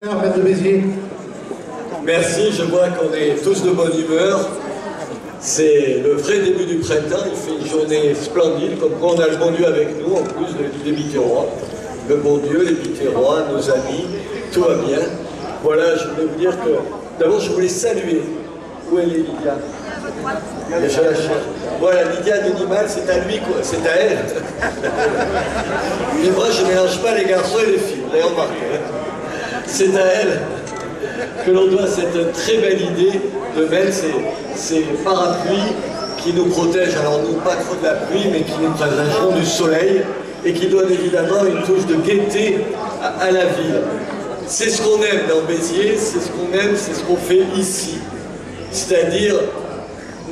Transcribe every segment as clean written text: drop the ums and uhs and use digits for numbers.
Maître de Béziers. Merci, je vois qu'on est tous de bonne humeur. C'est le vrai début du printemps, il fait une journée splendide, comme quoi on a le bon Dieu avec nous, en plus des Biterrois. Le bon Dieu, les Biterrois, nos amis, tout va bien. Voilà, je voulais vous dire que, d'abord je voulais saluer. Où elle est Lydia? Je la cherche. Voilà, Lydia Denimal, c'est à lui, quoi, c'est à elle. Mais moi je ne mélange pas les garçons et les filles, vous avez remarqué. C'est à elle que l'on doit cette très belle idée de mettre ces parapluies qui nous protègent, alors nous pas trop de la pluie, mais qui nous protégeront du soleil et qui donnent évidemment une touche de gaieté à la ville. C'est ce qu'on aime dans Béziers, c'est ce qu'on aime, c'est ce qu'on fait ici. C'est-à-dire,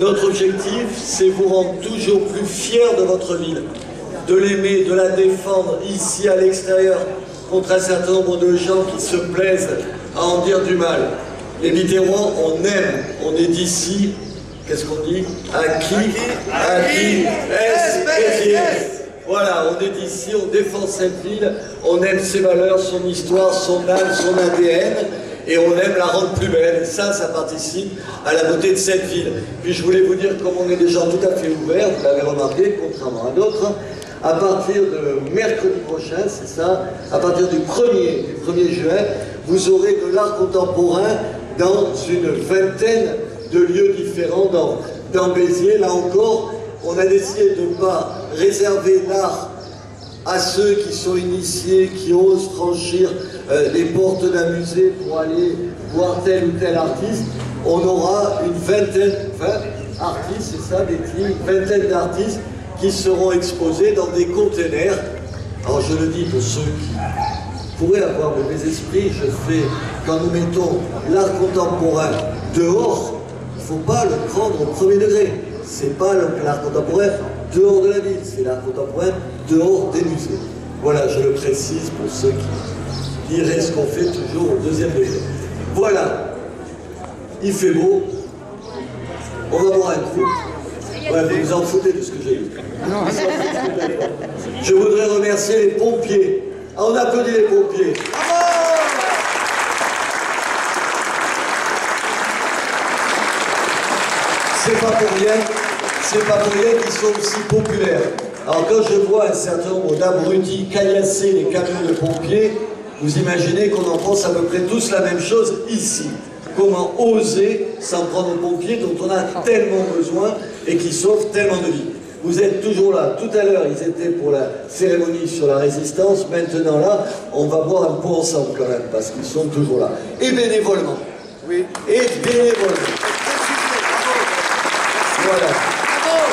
notre objectif, c'est vous rendre toujours plus fiers de votre ville, de l'aimer, de la défendre ici à l'extérieur, contre un certain nombre de gens qui se plaisent à en dire du mal. Les Biterrois, on aime, on est d'ici, qu'est-ce qu'on dit? Acquis, Béziers. Voilà, on est d'ici, on défend cette ville, on aime ses valeurs, son histoire, son âme, son ADN, et on aime la rendre plus belle. Ça participe à la beauté de cette ville. Puis je voulais vous dire, comme on est des gens tout à fait ouverts, vous l'avez remarqué, contrairement à d'autres, à partir de mercredi prochain, c'est ça, à partir du 1er juin, vous aurez de l'art contemporain dans une vingtaine de lieux différents dans Béziers. Là encore, on a décidé de ne pas réserver l'art à ceux qui sont initiés, qui osent franchir les portes d'un musée pour aller voir tel ou tel artiste. On aura une vingtaine, 20 artistes, c'est ça, une vingtaine d'artistes qui seront exposés dans des containers. Alors je le dis pour ceux qui pourraient avoir mauvais esprit, quand nous mettons l'art contemporain dehors, il ne faut pas le prendre au premier degré. C'est pas l'art contemporain dehors de la ville, c'est l'art contemporain dehors des musées. Voilà, je le précise pour ceux qui diraient ce qu'on fait toujours au deuxième degré. Voilà, il fait beau, on va boire un coup. Ouais, vous vous en foutez de ce que j'ai dit. Je voudrais remercier les pompiers. Ah, on applaudit les pompiers. C'est pas pour rien qu'ils sont aussi populaires. Alors quand je vois un certain nombre d'abrutis caillasser les camions de pompiers, vous imaginez qu'on en pense à peu près tous la même chose ici. Comment oser s'en prendre aux pompiers dont on a tellement besoin et qui sauvent tellement de vies. Vous êtes toujours là. Tout à l'heure, ils étaient pour la cérémonie sur la résistance. Maintenant là, on va boire un pot ensemble quand même, parce qu'ils sont toujours là. Et bénévolement. Oui. Et bénévolement. Voilà.